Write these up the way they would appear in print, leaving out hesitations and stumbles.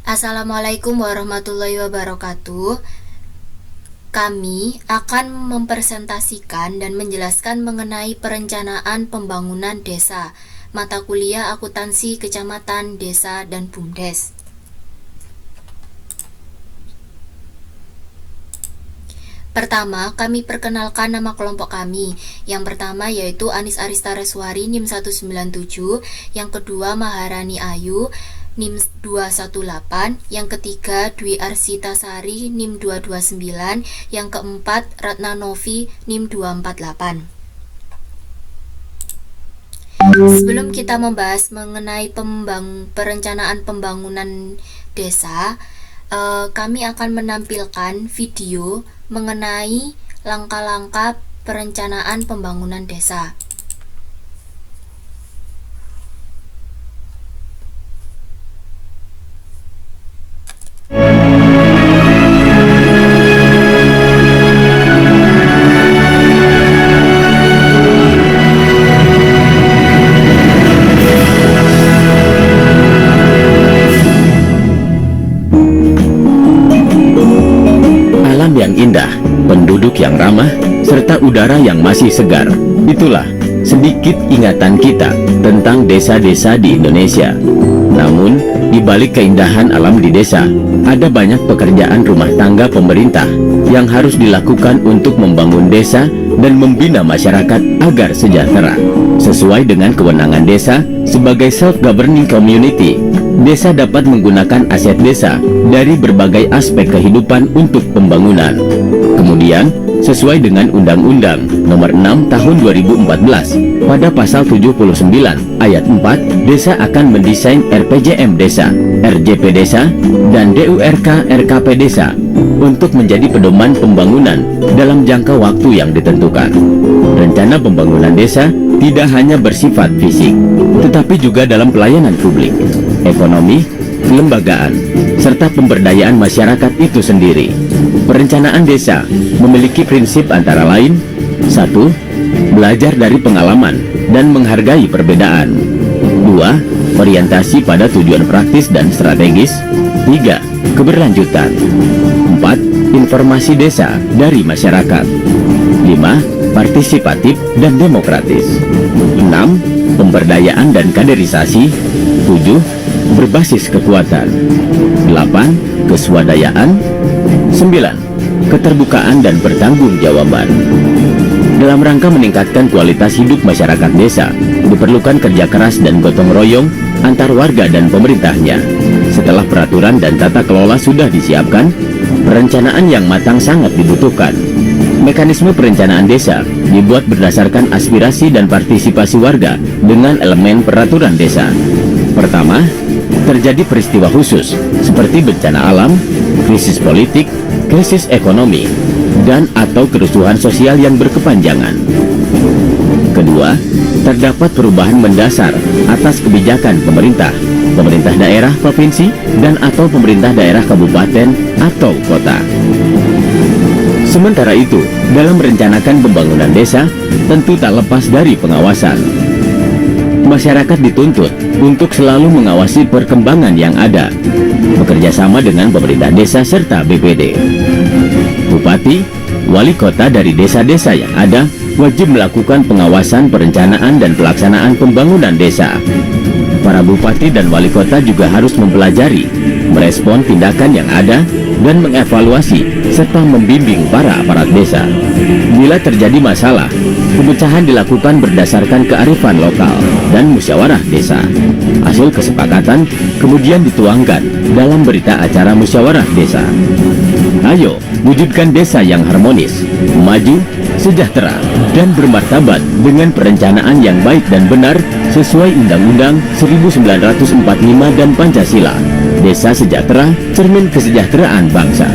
Assalamualaikum warahmatullahi wabarakatuh. Kami akan mempresentasikan dan menjelaskan mengenai perencanaan pembangunan desa, mata kuliah akuntansi kecamatan, desa, dan BUMDes. Pertama, kami perkenalkan nama kelompok kami. Yang pertama yaitu Anis Aristareswari NIM 197, yang kedua Maharani Ayu NIM 218, yang ketiga Dwi Arsitasari NIM 229, yang keempat Ratna Novi NIM 248. Sebelum kita membahas mengenai perencanaan pembangunan desa, kami akan menampilkan video mengenai langkah-langkah perencanaan pembangunan desa. Yang indah, penduduk yang ramah, serta udara yang masih segar. Itulah sedikit ingatan kita tentang desa-desa di Indonesia. Namun, di balik keindahan alam di desa, ada banyak pekerjaan rumah tangga pemerintah yang harus dilakukan untuk membangun desa dan membina masyarakat agar sejahtera. Sesuai dengan kewenangan desa sebagai self-governing community, desa dapat menggunakan aset desa dari berbagai aspek kehidupan untuk pembangunan. Kemudian, sesuai dengan Undang-Undang Nomor 6 Tahun 2014, pada pasal 79 ayat 4, desa akan mendesain RPJM Desa, RJP Desa, dan DURK RKP Desa untuk menjadi pedoman pembangunan dalam jangka waktu yang ditentukan. Rencana pembangunan desa tidak hanya bersifat fisik, tetapi juga dalam pelayanan publik, ekonomi, kelembagaan, serta pemberdayaan masyarakat itu sendiri. Perencanaan desa memiliki prinsip antara lain: 1. Belajar dari pengalaman dan menghargai perbedaan. 2. Orientasi pada tujuan praktis dan strategis. 3. Keberlanjutan. 4. Informasi desa dari masyarakat. 5. Partisipatif dan demokratis. 6. Pemberdayaan dan kaderisasi. 7. Berbasis kekuatan. 8. Keswadayaan. 9. Keterbukaan dan pertanggungjawaban. Dalam rangka meningkatkan kualitas hidup masyarakat desa, diperlukan kerja keras dan gotong royong antar warga dan pemerintahnya. Setelah peraturan dan tata kelola sudah disiapkan, perencanaan yang matang sangat dibutuhkan. Mekanisme perencanaan desa dibuat berdasarkan aspirasi dan partisipasi warga dengan elemen peraturan desa. Pertama, terjadi peristiwa khusus seperti bencana alam, krisis politik, krisis ekonomi, dan atau kerusuhan sosial yang berkepanjangan. Kedua, terdapat perubahan mendasar atas kebijakan pemerintah daerah provinsi dan atau pemerintah daerah kabupaten atau kota. Sementara itu, dalam merencanakan pembangunan desa, tentu tak lepas dari pengawasan. Masyarakat dituntut untuk selalu mengawasi perkembangan yang ada, bekerja sama dengan pemerintah desa serta BPD. Bupati, wali kota dari desa-desa yang ada wajib melakukan pengawasan perencanaan dan pelaksanaan pembangunan desa. Para bupati dan wali kota juga harus mempelajari, merespon tindakan yang ada, dan mengevaluasi serta membimbing para aparat desa. Bila terjadi masalah, pemecahan dilakukan berdasarkan kearifan lokal dan musyawarah desa. Hasil kesepakatan kemudian dituangkan dalam berita acara musyawarah desa. Ayo, wujudkan desa yang harmonis, maju, sejahtera, dan bermartabat dengan perencanaan yang baik dan benar sesuai Undang-Undang 1945 dan Pancasila. Desa sejahtera, cermin kesejahteraan bangsa.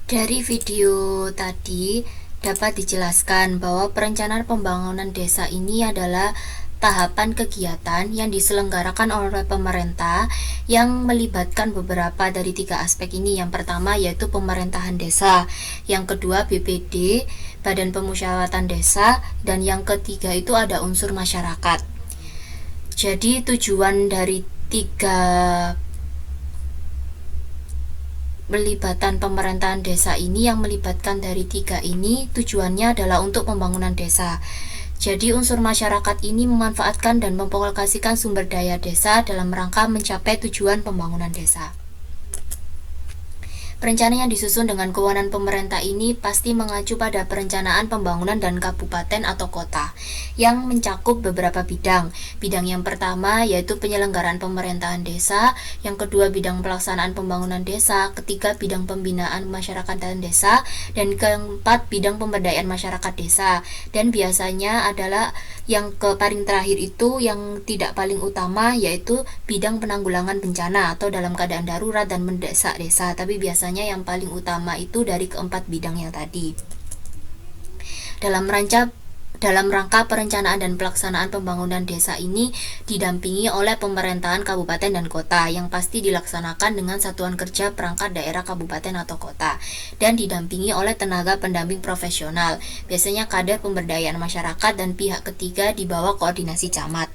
Dari video tadi dapat dijelaskan bahwa perencanaan pembangunan desa ini adalah tahapan kegiatan yang diselenggarakan oleh pemerintah yang melibatkan beberapa dari tiga aspek ini. Yang pertama yaitu pemerintahan desa, yang kedua BPD, badan pemusyawaratan desa, dan yang ketiga itu ada unsur masyarakat. Jadi tujuan dari tiga pelibatan pemerintahan desa ini, yang melibatkan dari tiga ini, tujuannya adalah untuk pembangunan desa. Jadi unsur masyarakat ini memanfaatkan dan memvokalisasikan sumber daya desa dalam rangka mencapai tujuan pembangunan desa. Perencanaan yang disusun dengan kewenangan pemerintah ini pasti mengacu pada perencanaan pembangunan dan kabupaten atau kota yang mencakup beberapa bidang. Bidang yang pertama yaitu penyelenggaraan pemerintahan desa, yang kedua bidang pelaksanaan pembangunan desa, ketiga bidang pembinaan masyarakat dan desa, dan keempat bidang pemberdayaan masyarakat desa. Dan biasanya adalah yang paling terakhir itu yang tidak paling utama, yaitu bidang penanggulangan bencana atau dalam keadaan darurat dan mendesak desa. Tapi biasanya yang paling utama itu dari keempat bidang yang tadi. Dalam rangka perencanaan dan pelaksanaan pembangunan desa ini didampingi oleh pemerintahan kabupaten dan kota, yang pasti dilaksanakan dengan satuan kerja perangkat daerah kabupaten atau kota, dan didampingi oleh tenaga pendamping profesional, biasanya kader pemberdayaan masyarakat dan pihak ketiga di bawah koordinasi camat.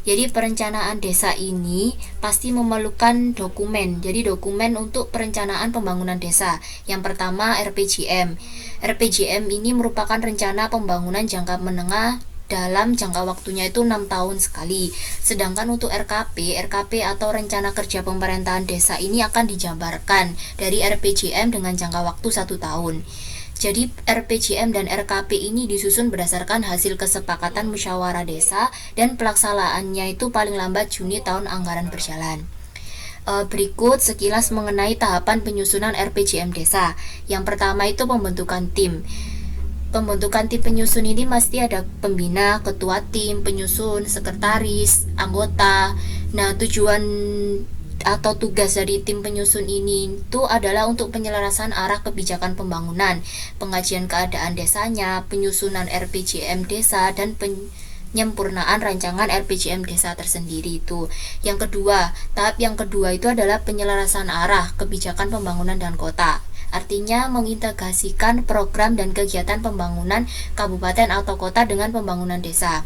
Jadi perencanaan desa ini pasti memerlukan dokumen. Jadi dokumen untuk perencanaan pembangunan desa. Yang pertama RPJM. RPJM ini merupakan rencana pembangunan jangka menengah dalam jangka waktunya itu 6 tahun sekali. Sedangkan untuk RKP atau rencana kerja pemerintahan desa ini akan dijabarkan dari RPJM dengan jangka waktu 1 tahun. Jadi RPJM dan RKP ini disusun berdasarkan hasil kesepakatan musyawarah desa, dan pelaksanaannya itu paling lambat Juni tahun anggaran berjalan. Berikut sekilas mengenai tahapan penyusunan RPJM desa. Yang pertama itu pembentukan tim. Pembentukan tim penyusun ini pasti ada pembina, ketua tim, penyusun, sekretaris, anggota. Nah, tujuan atau tugas dari tim penyusun ini itu adalah untuk penyelarasan arah kebijakan pembangunan, pengajian keadaan desanya, penyusunan RPJM desa, dan penyempurnaan rancangan RPJM desa tersendiri itu. Yang kedua, tahap yang kedua itu adalah penyelarasan arah kebijakan pembangunan dan kota. Artinya mengintegrasikan program dan kegiatan pembangunan kabupaten atau kota dengan pembangunan desa.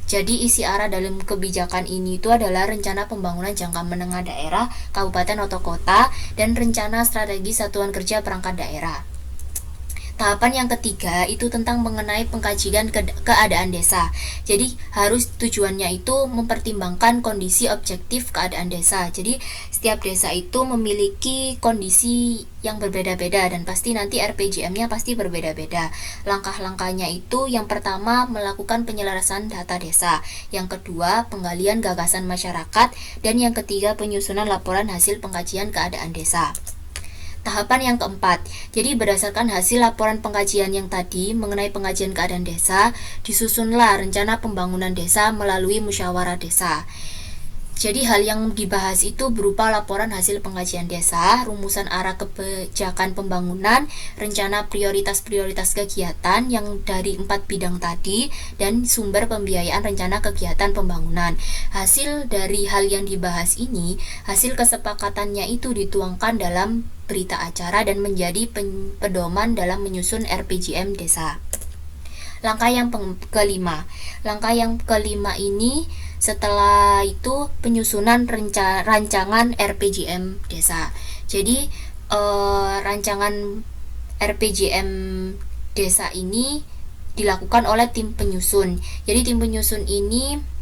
Jadi isi arah dalam kebijakan ini itu adalah rencana pembangunan jangka menengah daerah, kabupaten atau kota, dan rencana strategi satuan kerja perangkat daerah. Tahapan yang ketiga itu tentang mengenai pengkajian keadaan desa. Jadi harus tujuannya itu mempertimbangkan kondisi objektif keadaan desa. Jadi setiap desa itu memiliki kondisi yang berbeda-beda, dan pasti nanti RPJM-nya pasti berbeda-beda. Langkah-langkahnya itu yang pertama melakukan penyelarasan data desa, yang kedua penggalian gagasan masyarakat, dan yang ketiga penyusunan laporan hasil pengkajian keadaan desa. Tahapan yang keempat, jadi berdasarkan hasil laporan pengkajian yang tadi mengenai pengajian keadaan desa, disusunlah rencana pembangunan desa melalui musyawarah desa. Jadi hal yang dibahas itu berupa laporan hasil pengkajian desa, rumusan arah kebijakan pembangunan, rencana prioritas-prioritas kegiatan yang dari 4 bidang tadi, dan sumber pembiayaan rencana kegiatan pembangunan. Hasil dari hal yang dibahas ini, hasil kesepakatannya itu dituangkan dalam berita acara dan menjadi pedoman dalam menyusun RPJM desa. Langkah yang kelima ini, setelah itu penyusunan rancangan RPJM desa. Jadi rancangan RPJM desa ini dilakukan oleh tim penyusun. Jadi tim penyusun ini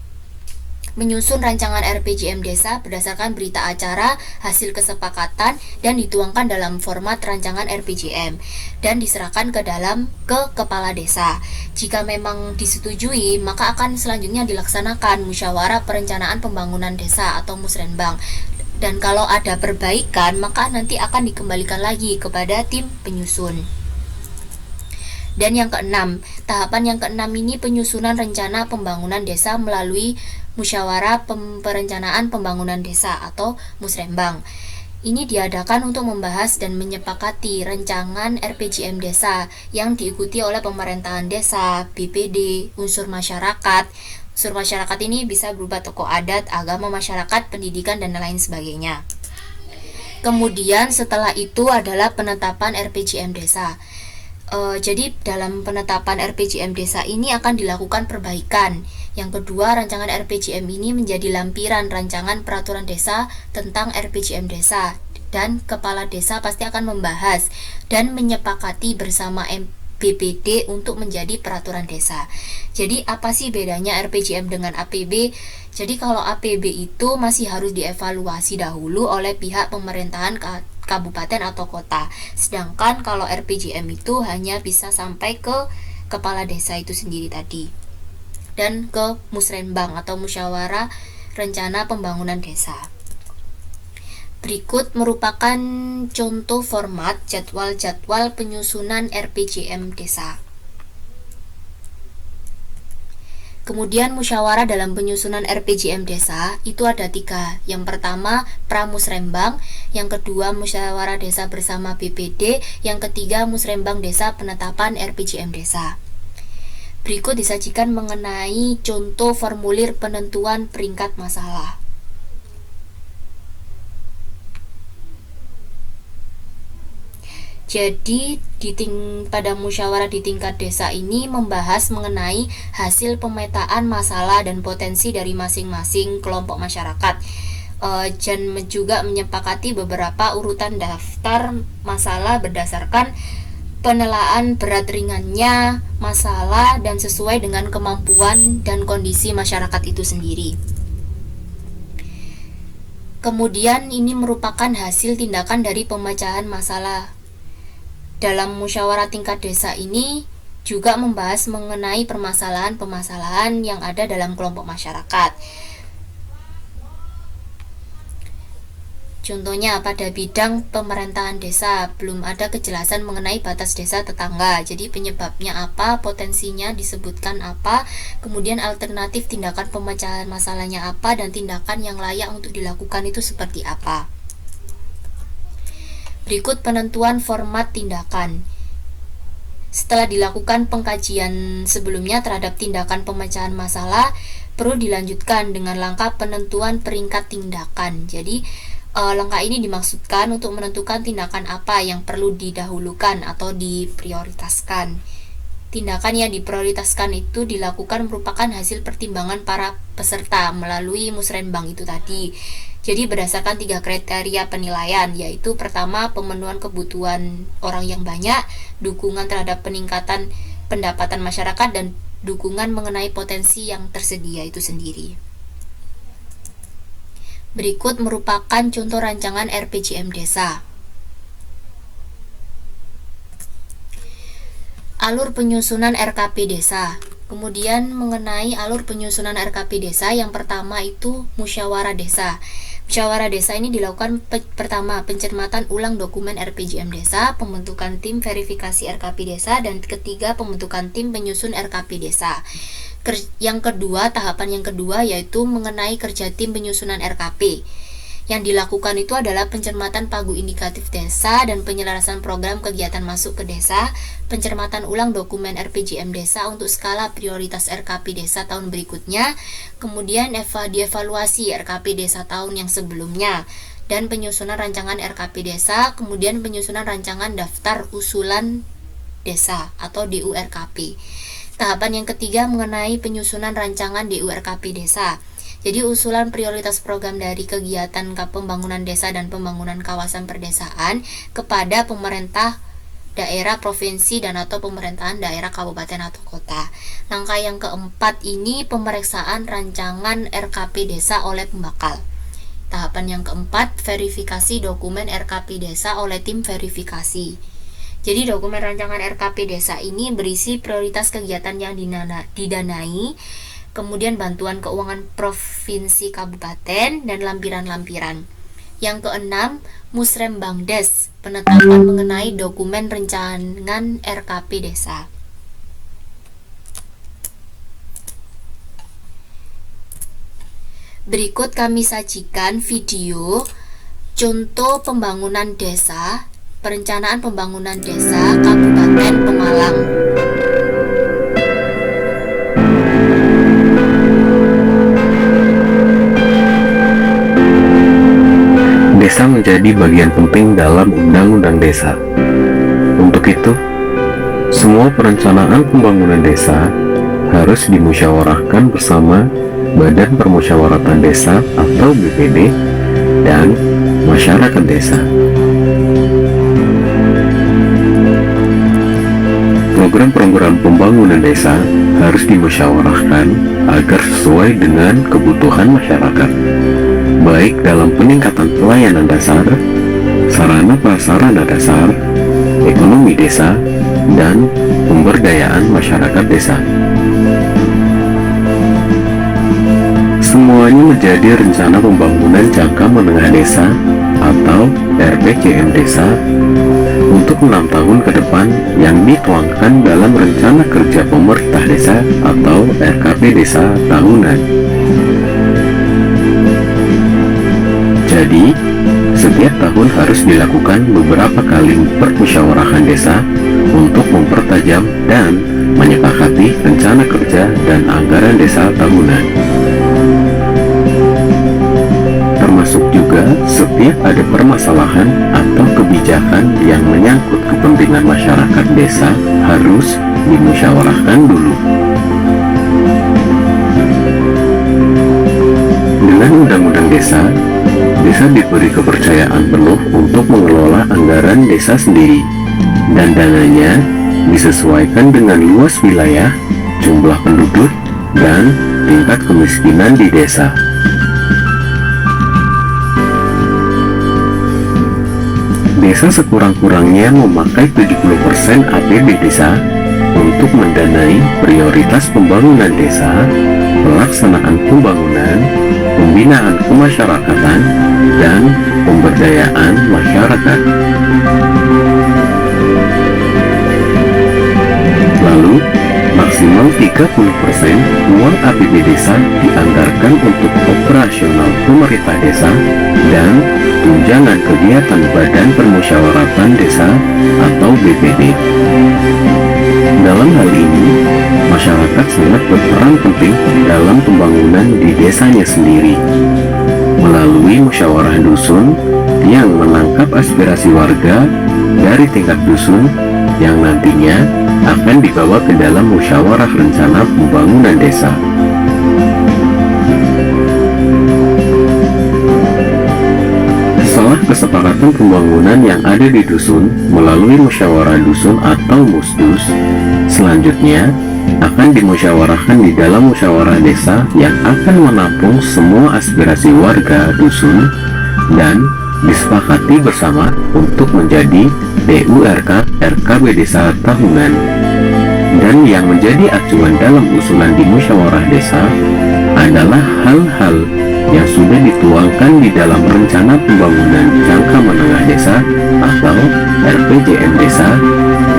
menyusun rancangan RPJM desa berdasarkan berita acara, hasil kesepakatan, dan dituangkan dalam format rancangan RPJM dan diserahkan ke kepala desa. Jika memang disetujui, maka akan selanjutnya dilaksanakan musyawarah perencanaan pembangunan desa atau musrenbang. Dan kalau ada perbaikan, maka nanti akan dikembalikan lagi kepada tim penyusun. Dan yang keenam, tahapan yang keenam ini penyusunan rencana pembangunan desa melalui musyawarah perencanaan pembangunan desa atau musrenbang. Ini diadakan untuk membahas dan menyepakati rancangan RPJM desa yang diikuti oleh pemerintahan desa, BPD, unsur masyarakat. Unsur masyarakat ini bisa berupa tokoh adat, agama masyarakat, pendidikan, dan lain sebagainya. Kemudian setelah itu adalah penetapan RPJM desa. Jadi dalam penetapan RPJM desa ini akan dilakukan perbaikan. Yang kedua, rancangan RPJM ini menjadi lampiran rancangan peraturan desa tentang RPJM desa, dan kepala desa pasti akan membahas dan menyepakati bersama BPD untuk menjadi peraturan desa. Jadi apa sih bedanya RPJM dengan APB? Jadi kalau APB itu masih harus dievaluasi dahulu oleh pihak pemerintahan kabupaten atau kota. Sedangkan kalau RPJM itu hanya bisa sampai ke kepala desa itu sendiri tadi, dan ke musrenbang atau musyawarah rencana pembangunan desa. Berikut merupakan contoh format jadwal-jadwal penyusunan RPJM desa. Kemudian musyawarah dalam penyusunan RPJM desa itu ada 3. Yang pertama pramusrembang, yang kedua musyawarah desa bersama BPD, yang ketiga musrembang desa penetapan RPJM desa. Berikut disajikan mengenai contoh formulir penentuan peringkat masalah. Jadi pada musyawarah di tingkat desa ini membahas mengenai hasil pemetaan masalah dan potensi dari masing-masing kelompok masyarakat, dan juga menyepakati beberapa urutan daftar masalah berdasarkan penelaan berat ringannya masalah dan sesuai dengan kemampuan dan kondisi masyarakat itu sendiri. Kemudian ini merupakan hasil tindakan dari pemecahan masalah. Dalam musyawarah tingkat desa ini juga membahas mengenai permasalahan-permasalahan yang ada dalam kelompok masyarakat. Contohnya pada bidang pemerintahan desa belum ada kejelasan mengenai batas desa tetangga. Jadi penyebabnya apa, potensinya disebutkan apa, kemudian alternatif tindakan pemecahan masalahnya apa, dan tindakan yang layak untuk dilakukan itu seperti apa. Berikut penentuan format tindakan. Setelah dilakukan pengkajian sebelumnya terhadap tindakan pemecahan masalah, perlu dilanjutkan dengan langkah penentuan peringkat tindakan. Jadi, langkah ini dimaksudkan untuk menentukan tindakan apa yang perlu didahulukan atau diprioritaskan. Tindakan yang diprioritaskan itu dilakukan merupakan hasil pertimbangan para peserta melalui musrenbang itu tadi. Jadi berdasarkan 3 kriteria penilaian, yaitu pertama pemenuhan kebutuhan orang yang banyak, dukungan terhadap peningkatan pendapatan masyarakat, dan dukungan mengenai potensi yang tersedia itu sendiri. Berikut merupakan contoh rancangan RPJM desa. Alur penyusunan RKP desa. Kemudian mengenai alur penyusunan RKP desa, yang pertama itu musyawarah desa. Musyawarah desa ini dilakukan pertama pencermatan ulang dokumen RPJM desa, pembentukan tim verifikasi RKP desa, dan ketiga pembentukan tim penyusun RKP desa. Yang kedua, tahapan yang kedua yaitu mengenai kerja tim penyusunan RKP. Yang dilakukan itu adalah pencermatan pagu indikatif desa dan penyelarasan program kegiatan masuk ke desa, pencermatan ulang dokumen RPJM desa untuk skala prioritas RKP desa tahun berikutnya, kemudian dievaluasi RKP desa tahun yang sebelumnya, dan penyusunan rancangan RKP desa, kemudian penyusunan rancangan daftar usulan desa atau DURKP. Tahapan yang ketiga mengenai penyusunan rancangan DURKP desa. Jadi usulan prioritas program dari kegiatan pembangunan desa dan pembangunan kawasan perdesaan kepada pemerintah daerah, provinsi, dan atau pemerintahan daerah, kabupaten atau kota. Langkah yang keempat ini pemeriksaan rancangan RKP desa oleh pembakal. Tahapan yang keempat verifikasi dokumen RKP desa oleh tim verifikasi. Jadi dokumen rancangan RKP desa ini berisi prioritas kegiatan yang didanai, kemudian bantuan keuangan provinsi kabupaten, dan lampiran-lampiran. Yang keenam, musrembangdes, penetapan mengenai dokumen rancangan RKP desa. Berikut kami sajikan video contoh pembangunan desa, perencanaan pembangunan desa Kabupaten Pemalang. Desa menjadi bagian penting dalam Undang-Undang Desa. Untuk itu, Semua perencanaan pembangunan desa harus dimusyawarahkan bersama Badan Permusyawaratan Desa atau BPD dan masyarakat desa. Program-program pembangunan desa harus dimusyawarahkan agar sesuai dengan kebutuhan masyarakat, baik dalam peningkatan pelayanan dasar, sarana prasarana dasar, ekonomi desa, dan pemberdayaan masyarakat desa. Semuanya menjadi rencana pembangunan jangka menengah desa atau RPJM desa untuk 6 tahun ke depan yang dituangkan dalam Rencana Kerja Pemerintah Desa atau RKP Desa tahunan. Jadi, setiap tahun harus dilakukan beberapa kali permusyawarahan desa untuk mempertajam dan menyepakati rencana kerja dan anggaran desa tahunan. Termasuk juga setiap ada permasalahan atau kebijakan yang menyangkut kepentingan masyarakat desa harus dimusyawarahkan dulu. Dengan Undang-Undang Desa, desa diberi kepercayaan penuh untuk mengelola anggaran desa sendiri, dan dananya disesuaikan dengan luas wilayah, jumlah penduduk, dan tingkat kemiskinan di desa. Desa sekurang-kurangnya memakai 70% APB desa untuk mendanai prioritas pembangunan desa, pelaksanaan pembangunan, pembinaan kemasyarakatan, dan pemberdayaan masyarakat. Lalu, maksimal 30% uang APB desa dianggarkan untuk operasional pemerintah desa dan tunjangan kegiatan Badan Permusyawaratan Desa atau BPD. Dalam hal ini, masyarakat sangat berperan penting dalam pembangunan di desanya sendiri. Melalui musyawarah dusun yang menangkap aspirasi warga dari tingkat dusun yang nantinya akan dibawa ke dalam musyawarah rencana pembangunan desa. Setelah kesepakatan pembangunan yang ada di dusun melalui musyawarah dusun atau musdus, selanjutnya akan dimusyawarahkan di dalam musyawarah desa yang akan menampung semua aspirasi warga dusun dan disepakati bersama untuk menjadi DURK RKB Desa tahunan. Dan yang menjadi acuan dalam usulan di musyawarah desa adalah hal-hal yang sudah dituangkan di dalam rencana pembangunan jangka menengah desa atau RPJM desa,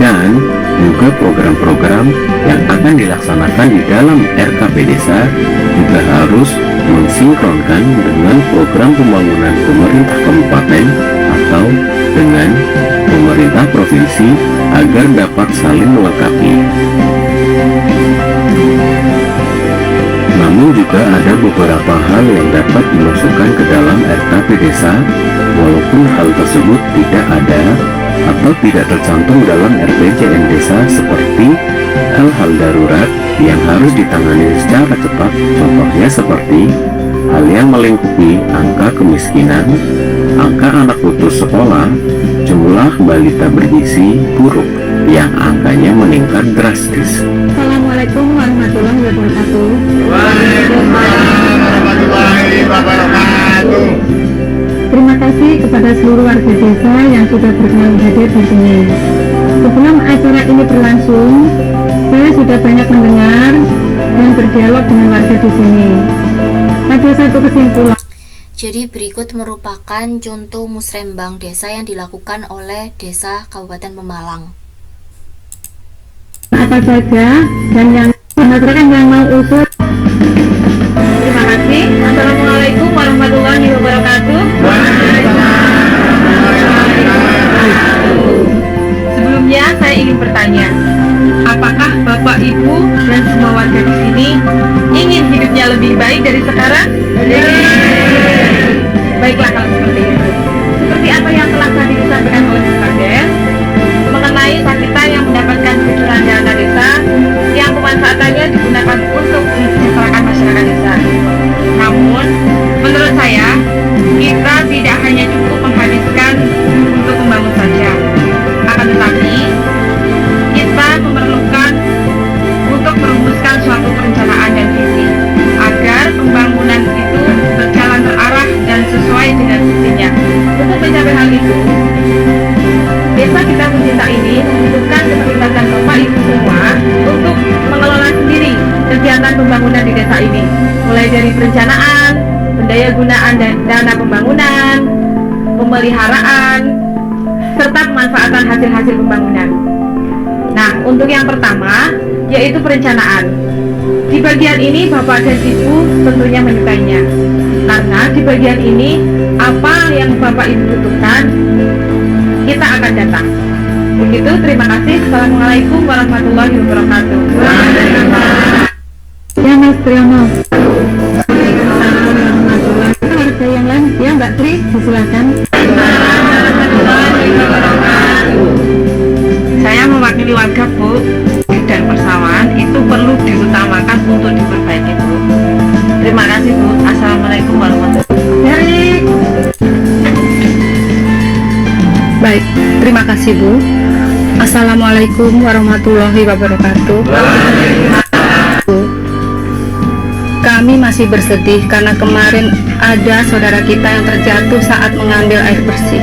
dan juga program-program yang akan dilaksanakan di dalam RKP desa juga harus mensinkronkan dengan program pembangunan pemerintah kabupaten atau dengan pemerintah provinsi agar dapat saling melengkapi. Namun juga ada beberapa hal yang dapat dimasukkan ke dalam RKP desa walaupun hal tersebut tidak ada atau tidak tercantum dalam RPJM desa, seperti hal-hal darurat yang harus ditangani secara cepat, contohnya seperti hal yang melingkupi angka kemiskinan, angka anak putus sekolah, jumlah balita bergizi buruk yang angkanya meningkat drastis. Assalamualaikum warahmatullahi wabarakatuh. Waalaikumsalam warahmatullahi wabarakatuh. Terima kasih kepada seluruh warga desa yang sudah berkenan hadir di sini. Sebelum acara ini berlangsung, saya sudah banyak mendengar dan berdialog dengan warga di sini. Ada satu kesimpulan. Jadi berikut merupakan contoh musrembang desa yang dilakukan oleh Desa Kabupaten Pemalang. Apa saja dan yang masyarakat yang mau usul. Terima kasih. Assalamualaikum warahmatullahi wabarakatuh. Sebelumnya saya ingin bertanya, apakah Bapak Ibu dan semua warga di sini ingin hidupnya lebih baik dari sekarang? Baiklah kalau seperti itu. Seperti apa yang telah tadi disampaikan oleh Pak Kades mengenai wanita yang mendapatkan kucuran dari perencanaan, pendayagunaan dana pembangunan, pemeliharaan, serta pemanfaatan hasil-hasil pembangunan. Nah, untuk yang pertama, yaitu perencanaan. Di bagian ini Bapak dan Ibu tentunya menyukainya, karena di bagian ini apa yang Bapak Ibu butuhkan, kita akan datang. Begitu, terima kasih. Assalamualaikum warahmatullahi wabarakatuh. Ya Mas Triyono. Ada yang lain? Ya Mbak Tri, silakan. Saya mewakili warga, Bu, dan persawahan itu perlu diutamakan untuk diperbaiki, Bu. Terima kasih, Bu. Assalamualaikum warahmatullahi wabarakatuh. Baik, terima kasih Bu. Assalamualaikum warahmatullahi wabarakatuh. Bu, kami masih bersedih karena kemarin ada saudara kita yang terjatuh saat mengambil air bersih.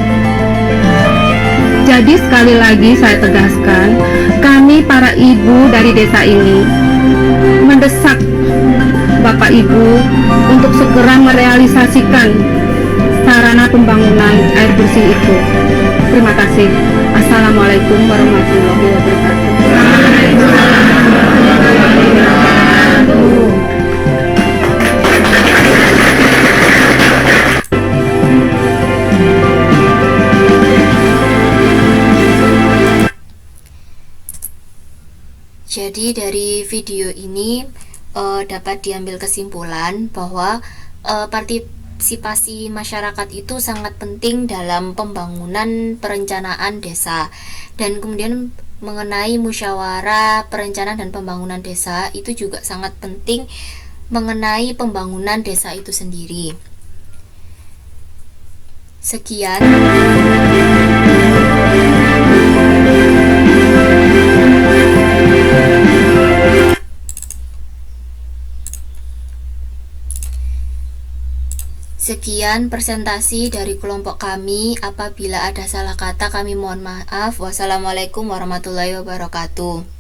Jadi sekali lagi saya tegaskan, kami para ibu dari desa ini mendesak Bapak Ibu untuk segera merealisasikan sarana pembangunan air bersih itu. Terima kasih. Assalamualaikum warahmatullahi wabarakatuh. Jadi dari video ini dapat diambil kesimpulan bahwa partisipasi masyarakat itu sangat penting dalam pembangunan perencanaan desa. Dan kemudian mengenai musyawarah perencanaan dan pembangunan desa itu juga sangat penting mengenai pembangunan desa itu sendiri. Sekian. Sekian presentasi dari kelompok kami. Apabila ada salah kata kami mohon maaf. Wassalamualaikum warahmatullahi wabarakatuh.